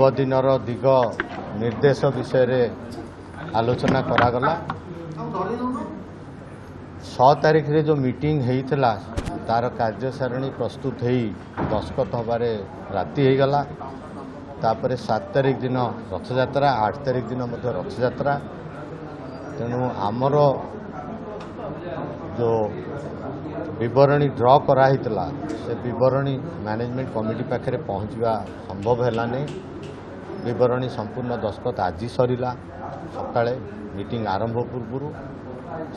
पूर्व दिनर दिग निर्देश विषय आलोचना करागला 6 तारीख रे जो मीटिंग होता तार कार्यसारणी प्रस्तुत हो दस्खत हबारे राति हो गला। तापर 7 तारीख दिन रथयात्रा 8 तारीख दिन रथयात्रा तेणु आमर जो विवरणी ड्र कराई से विवरणी मैनेजमेंट कमिटी पाखे पहुँचवा संभव है। विवरणी संपूर्ण दस्खत आज सरीला सकाळे मीटिंग आरंभ पूर्व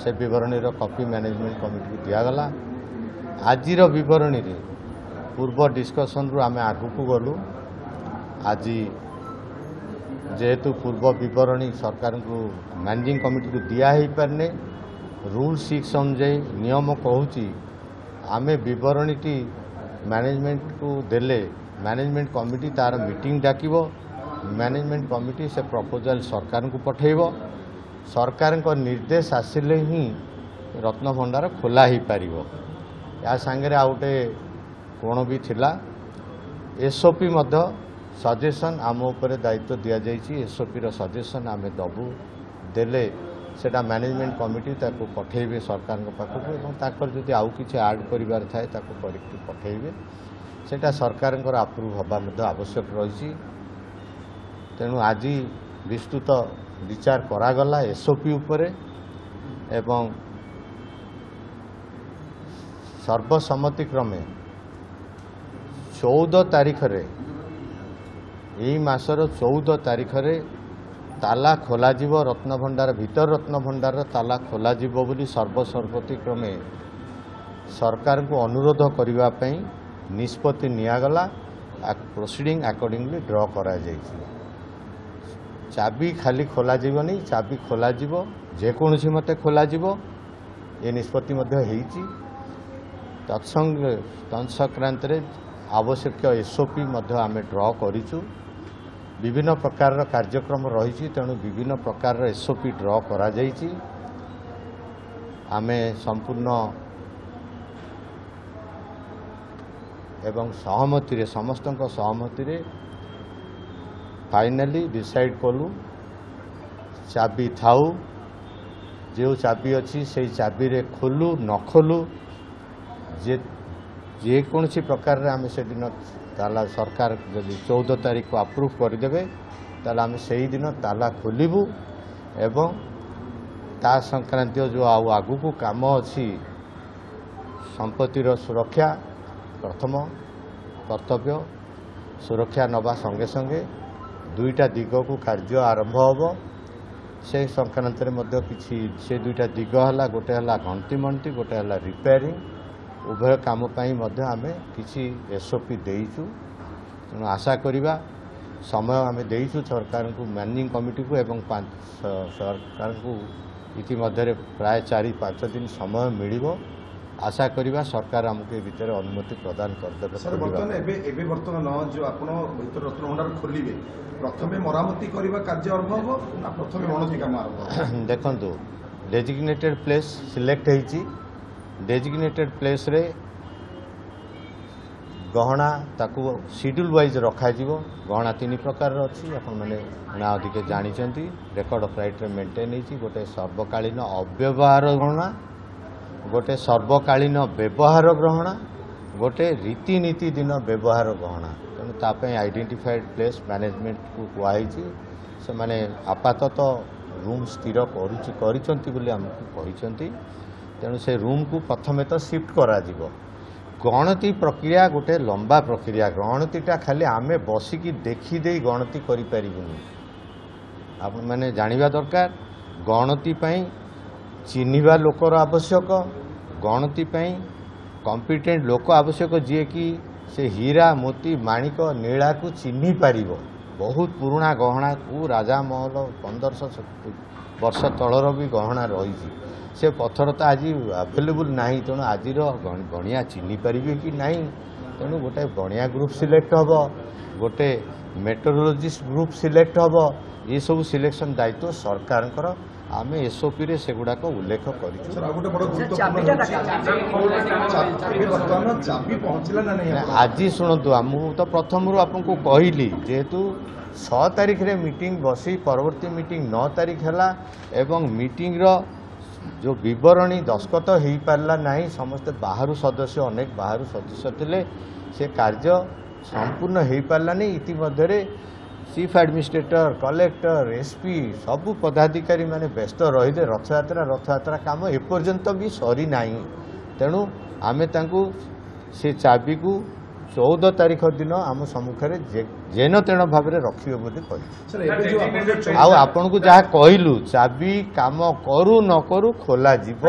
से विवरणी कॉपी मैनेजमेंट कमिटी को दिगला। आज विवरणी रे पूर्व डिस्कसन रु आम आगु को गलु। आज जेहेतु पूर्व विवरणी सरकार को मैनेजिंग कमिटी को दिया ही पारने रूल 6 अनुजाई नियम कहूँ आमे विवरणी टी मैनेजमेंट को देले मैनेजमेंट कमिटी तार मीटिंग डाकिबो। मैनेजमेंट कमिटी से प्रपोजल सरकार को पठेइबो। सरकार को निर्देश आसिले ही रत्न भंडार खोला ही पारिबो। या संगे आउटे कोण भी थिला एसओपी मध्य सजेशन आम उपरे दायित्व दिया जाइछि। एसओपी रो सजेशन आमे दबु देले सेटा मैनेजमेंट कमिटी ताको पठेइबे सरकार पाखक एवं ताकर जदि आउ किछि ऐड करिवार थाए ताको करेक्ट पठेइबे सेटा सरकार अप्रूव हवा मध्य आवश्यक रही। तेणु आज विस्तृत विचार करागला एसओपी उपरे एवं सर्वसम्मति क्रमे 14 तारीख रे यही मासर 14 तारीख रे ताला खोल रत्नभंडार भीतर रत्नभंडार ताला खोल बोली सर्वसम्मति क्रमे सरकार को अनुरोध करने निष्पत्ति निगला। प्रोसीडिंग अकॉर्डिंगली ड्र करा चाबी खाली खोल चाबी खोल जेकोसी मते खोल ये निष्पत्ति तत्संक्रांत आवश्यक एसओपी आम ड्र करूँ। विभिन्न प्रकार कार्यक्रम रही तेणु विभिन्न प्रकार एसओपी ड्र करा जाइछि। आमे संपूर्ण एवं सहमति रे समस्त सहमति रे फाइनली डिसाइड कलु चाबी थाउ जो चाबी अच्छी से चाबी रे खोलु न खोलु जेकोसी प्रकार आम से दिन ताला सरकार जदि 14 तारीख को अप्रूव करदे ताला आम से ही दिन ताला खोलू एवं ता संक्रांत जो आगु को काम अच्छी संपत्तिर सुरक्षा प्रथम कर्तव्य सुरक्षा नवा संगे संगे दुईटा दिग को कार्य आरंभ होब। से संक्रांत किसी से दुईटा दिग है गोटे है घंटी मंटी गोटे है रिपेयरिंग उभय काम आम किसी एसओपी देचु। तेणु आशा करिबा समय आम देचु सरकार को मैनेजिंग कमिटी को एवं सरकार को इतिमध्य प्राय 4-5 दिन समय मिलिबो। आशा करिबा सरकार हमको भीतर अनुमति प्रदान करदेबे। सर वर्तमान जो आपण भीतर रत्नभंडार खोलिबे प्रथमे मरामती करिबा कार्य आरंभ हो ना प्रथमे गणति काम आरंभ देखंतु डेजिग्नेटेड प्लेस सिलेक्ट होईची। डेजिग्नेटेड प्लेस रे गहना ताकू शेड्यूल वाइज रखा जीवो। गहना 3 प्रकार अच्छी आपण मैंने ना अधिक जानी रेकर्ड ऑफ राइट मेंटेन होती। गोटे सर्वकालीन अव्यवहार गहना गोटे सर्वकालीन व्यवहार गहना गोटे रीतिनीति दिन व्यवहार गहना। तेणु तापे आइडेंटिफाइड प्लेस मैनेजमेंट को कहुई से माने आपातत रूम स्थिर करी। तेणु से रूम को प्रथमे तो शिफ्ट करा जीवो। गणति प्रक्रिया गोटे लंबा प्रक्रिया। गणतिटा खाली आमे बसिकी देखीदे गणति करि परिबुनी। आपण माने जानिबा दरकार गणति पई चिन्हिबा लोकर आवश्यक। गणति पई कॉम्पिटेंट लोक आवश्यक जे कि से हीरा मोती माणिक नीला को चिन्हि पारिबो। बहुत पुराना गहना को राजा महल 1500 वर्ष तलर भी गहना रही से पत्थर तो आज अवेलेबल नहीं। तेणु आज गणिया चिन्हि पारे कि नहीं। तेणु गोटे गणिया ग्रुप सिलेक्ट हम गोटे मेट्रोलोजिस्ट ग्रुप सिलेक्ट हम ये सब सिलेक्शन दायित्व सरकार आम एसओपी रे सेगुड़ाक उल्लेख कर सर आउ गोटे बड़ गुरुत्वपूर्ण चाबी वर्तमान चाबी पहुंचला ना नहीं आज शुणु तो प्रथम आपको कहली जेहेतु 6 तारिख रे मीटिंग बसी परवर्ती मीटिंग 9 तारिख है एवं मीटिंग रो जो विवरणी दस्खत हो पारला नहीं समस्त बाहर सदस्य अनेक बाहर सदस्य थे से कार्य संपूर्ण हो पारलानी इतिमध्य चीफ एडमिनिस्ट्रेटर कलेक्टर एसपी सबू पदाधिकारी माने व्यस्त रही रथयात्रा काम एपर्यंत भी सरी ना तेणु आमे तांकू से चाबी को 14 तारिख दिन आम सम्मुखें जेन तेन भाव में रखिए बोली आपन को जहाँ कहलु चाबी काम करू न करू खोला जीव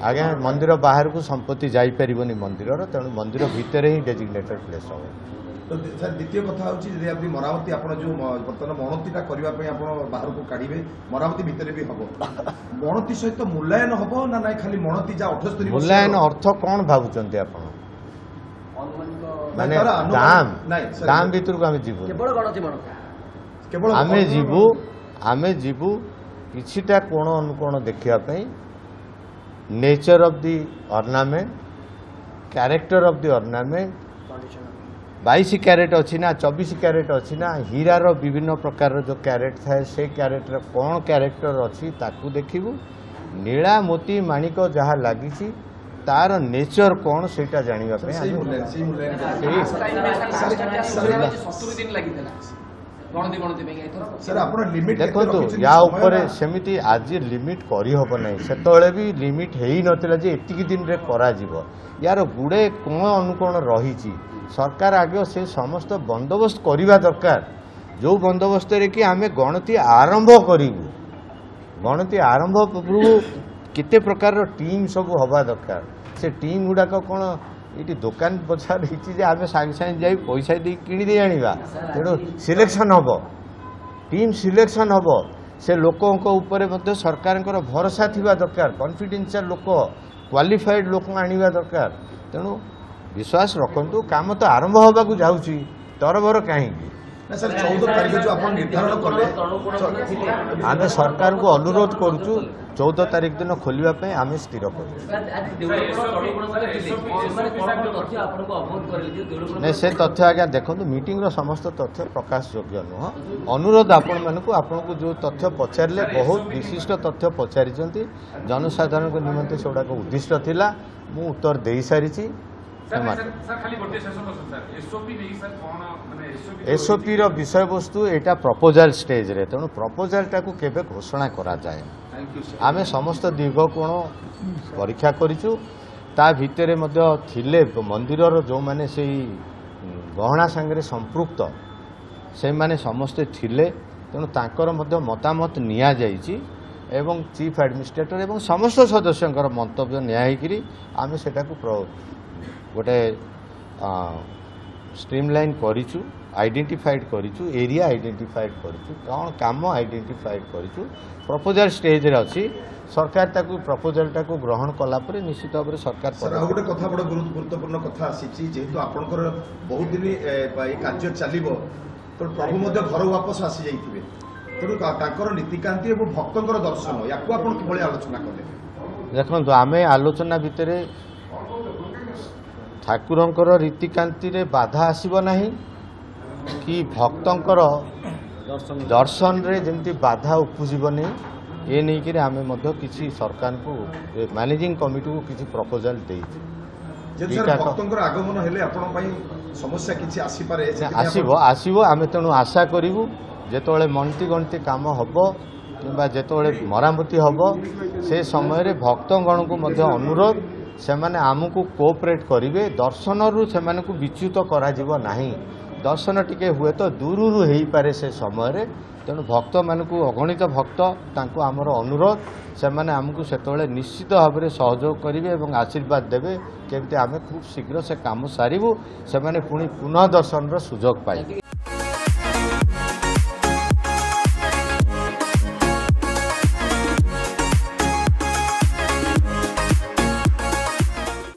आज्ञा मंदिर बाहर को संपत्ति जापर मंदिर तेणु मंदिर भितर ही डेजिग्नेटेड प्लेस हम तो सर द्वितीय कथा होची आप मरामती आप जो बर्तमान मणतीटा करने बाहर को काढ़े मरामती भितर भी हम मणती सहित मूल्यांकन हम ना ना खाली मणती जा 78 मूल्यांकन अर्थ कौन भावुं आप माने दाम भीतर को आमे जीवु किछिटा कोण अनुकोण देखापी nature of the ornament character of the ornament 22 carat अच्छी ना 24 कैरेट अच्छी ना हीरार विभिन्न प्रकार जो कैरेट थाए से कैरेटर कौन कैरेक्टर अच्छी ताकू देखिबू नीला मोती माणिक जहाँ लगी तार नेचर कौन सेटा जानिबा पे देखो या ऊपर सेमिति आज लिमिट करी हबो नहीं सेतळे भी लिमिट हेई नथिला जे एतिकी दिन रे करा जीवो यार गुड़े कोण अनुकोण रही सरकार आगे से समस्त बंदोबस्त करवा दरकार जो बंदोबस्त रे कि आमे गणति आरंभ करूँ गणति आरंभ पूर्व केते प्रकार टीम सब हवा दरकार से टीम गुड़ाक कौन ये दुकान बजार होती आम सागे सागे जा पैसा दे कि आना तेणु सिलेक्शन हम टीम सिलेक्शन हम से लोकों सरकार भरोसा थिबा दरकार कॉन्फिडेंशियल लोक क्वालिफाइड लोक आनिबा दरकार तेणु विश्वास रखु काम तो आरंभ होगा जाऊँगी तरबर कहीं सर 14 तारीख जो आप निर्धारण कले आम सरकार को अनुरोध करुचु 14 तारीख दिन खोलने आम स्थिर कर से तथ्य आज्ञा देखो मीटिंग रो समस्त तथ्य प्रकाश योग्य नुह अनुरोध आपण मानक आपन को जो तथ्य पचारे बहुत विशिष्ट तथ्य पचारि जनसाधारण को निमंते से उद्दिष्ट थिला मु उत्तर दे सारी एसओपी रो विषय वस्तु एटा प्रपोजल स्टेज रे तेणु प्रपोजल टाकू केबे घोषणा करा जाए आमे समस्त दीर्घकोण परीक्षा करिचु ता भितरे मध्य थिले मंदिरर जो माने से गहना संगे संपृक्त से माने समस्ते थिले तेणु तांकर मध्य मतामत निया जाइछि एवं चीफ एडमिनिस्ट्रेटर एवं समस्त सदस्यंकर मंतव्य न्यायकरी आमे सेटाकू गोटे स्ट्रीमलाइन करिचु आइडेंटिफाइड करिचु एरिया आइडेंटिफाइड करिचु कौन काम आइडेंटिफाइड करिचु प्रपोजल स्टेज रे अछि सरकार ताकू प्रपोजल टाकू ग्रहण कला पर निश्चित भाव में सरकार सर गोटे कथा बड़ गुरुत्वपूर्ण कथा आसी जेहेतु आपनकर बहुत दिन ए कार्य चलिबो तो प्रभु मध्य घर वापस आसी जाइथिबे तेणु तांकर नीतिकांति एवं भक्तंकर दर्शन याकू आपन किभଳି आलोचना कले देखंतु आमे आलोचना भितरे ठाकुरंकर रीतिकांति रे बाधा आसीबो नाही कि भक्तंकर दर्शन रे जेमती बाधा उपजीवनी ये नहीं कि आमे मध्य किसी सरकार को मैनेजिंग कमिटी को किसी प्रपोजल दे भक्तंकर आगमन हेले आपण पई समस्या किछि आसी पारे आसीबो आमे तेणु आशा करिवु जेतोळे मनती गणती काम हबो किंबा जेतोळे मरामती हबो से समय रे भक्तगण को मध्य अनुरोध से माने आमको कोऑपरेट करिवे दर्शन रु से माने को विच्युत करा जीवो नाही दर्शन टिके हुए तो दूर रु हेई पारे से समय रे तेणु भक्त मानकू अगणित भक्त तांको आमर अनुरोध से माने आमको सेतोळे निश्चित भाव में सहयोग करिवे एवं आशीर्वाद देवे केमती आमे खूब शीघ्र से काम सारिबु से माने पुणी पुनः दर्शन रो सुयोग पाइबे।